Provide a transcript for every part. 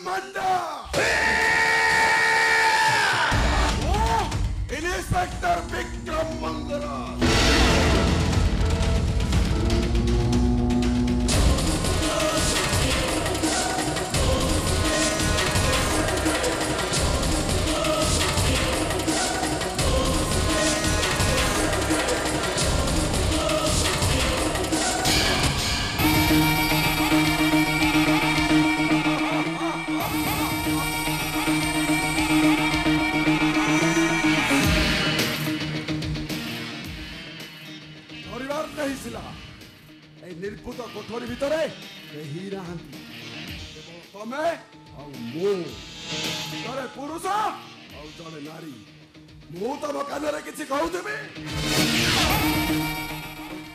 मंडा inspector Vikram Mangaraj. निर्भूत कोठरी भितर तमे जड़े पुरुष जड़े नारी मु तम कान कि कहूबी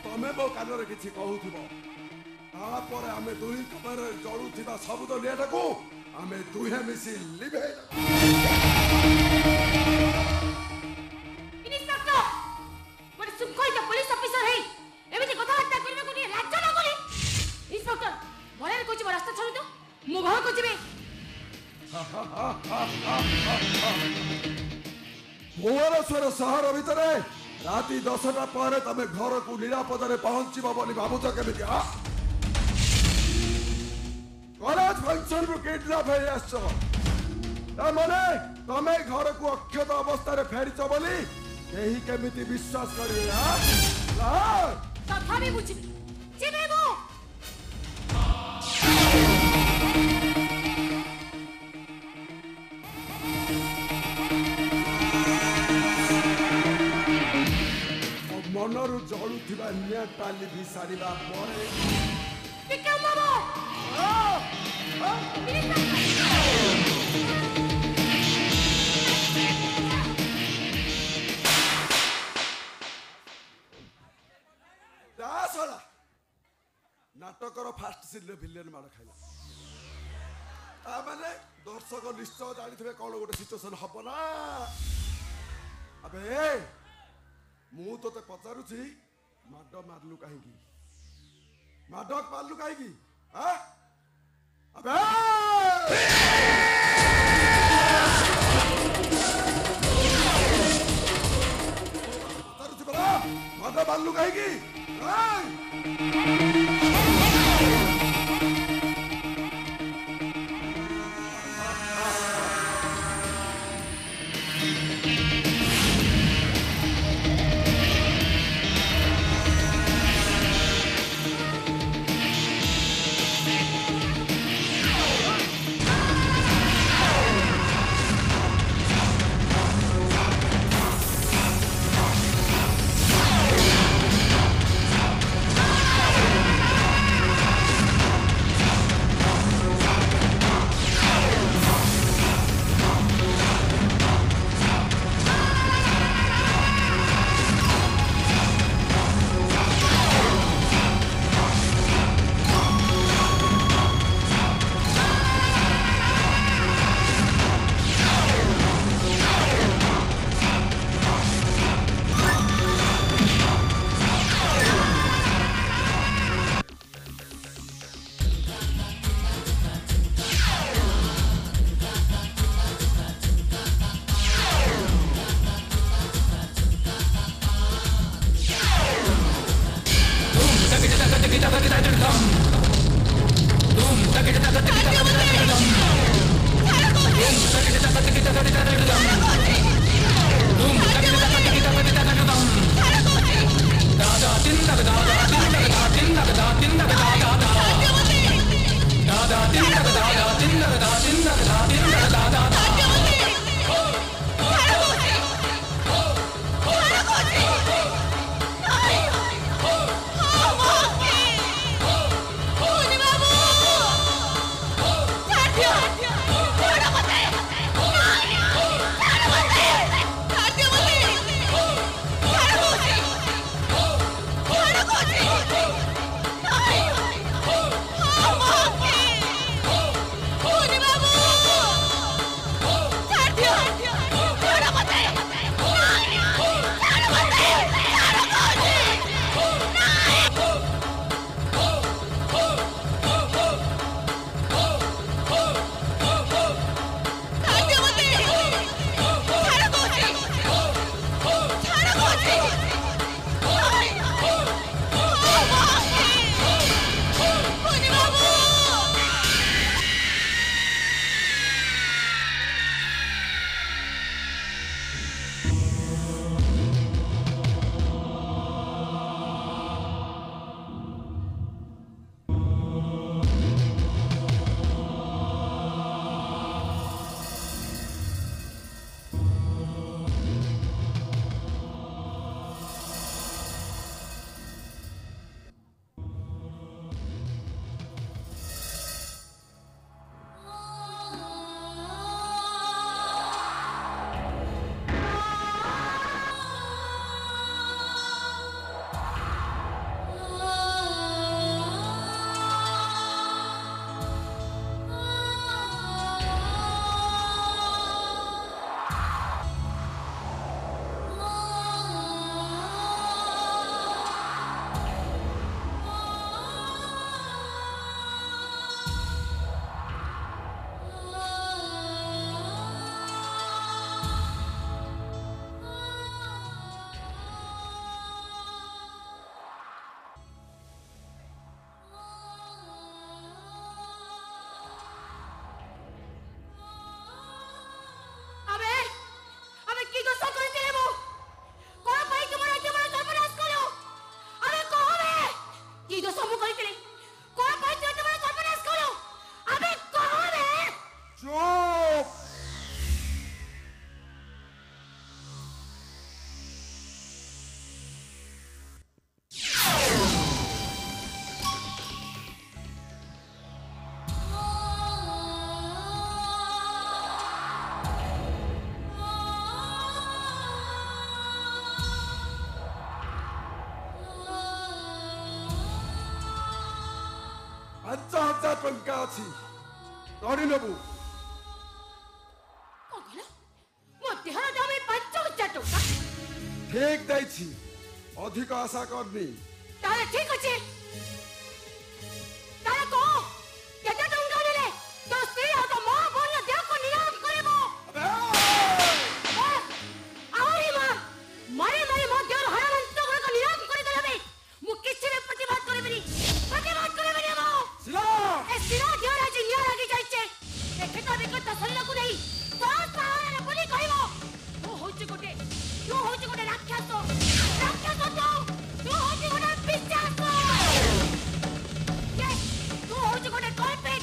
तमे मो कान कि कहूपर आम दुई कमर जलुवा सबुद निटा को आम दुहे मिसी लिभे भुवनेश्वर सहर भितर राति 10टा पर तमे घर को निरापद पहुंचब बोली भावुच केमी कॉलेज फंक्शन किडनैप मैंने तमे घर को अक्षत अवस्था फेरीच बोली यही केमिति विश्वास करिए मनरु जलुवा निटा लिभि सारिबा परे नाटकर फास्ट सीन विलेन माड़ खाइला माने दर्शक निश्चय जानी थे कौन गोटे सिचुएशन हम ना अबे मु तो पचारुची माड मारलु कहीं माड मारलु कहीं अबे पचारुची बरा माड मारलु कहीं 5,000 टंका अछि करि नेबु कगला मो देहर दाम 5,000 टंका ठीक दैछि अधिक आशा करनी ताले ठीक अछि ताले को केते टंका देले तो स्त्री आ तो मां बोल देह को निलाम करबो आवरी मां मारे मारे मो देहर हरमंत को निलाम कर देले मु किछि रे प्रतिवाद करबिनी मो सिला ए सिला देहर आज निया लागी जाइछे देखे तो बिकट सल्ला को नहीं तो सारे बोली कहबो तू होछि गोटे राक्षस तू होछि गोटे पिशाच ये तू होछि गोटे कल्पेट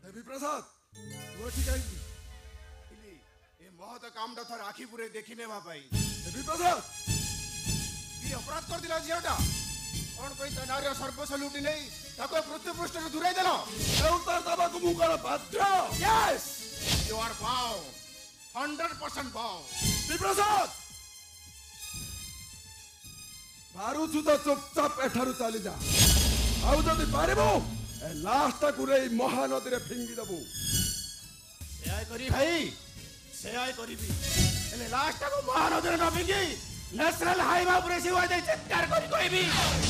देवी प्रसाद तू ठीक है इली ए महत कामटा थर आखि पुरे देखि नेबा पाई देवी प्रसाद की अपराध कर दिला जियाटा कोन पई तनार सर्वस्व लूटी नहीं ताको पृथ्वी पृष्ठ रे दूराई देलो ए उत्तर दबा को मु कर बाध्य yes you are bound 100% bound Devi Prasad बारू सुदा चुपचाप एठारु चली जा आउ जदि पारिबो ए लास्ट को रे महानदी रे फिंगी दबु से आय करी भाई से आय करीबी एले लास्ट को महानदी रे न फिंगी नेशनल हाईवे पर सिवा दे चित्कार करी कहबी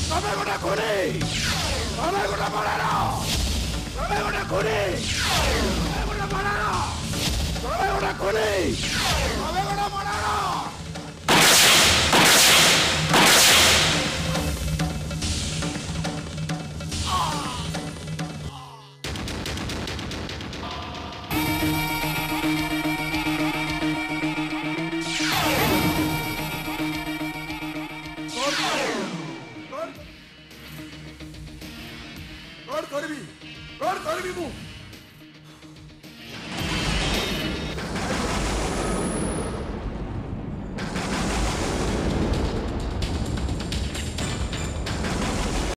तमे गोटा खुनी तमे गोटा बड़ारा तमे गोटा खुनी तमे गोटा बड़ारा तमे गोटा खुनी तमे गोटा बड़ारा कर करबी मु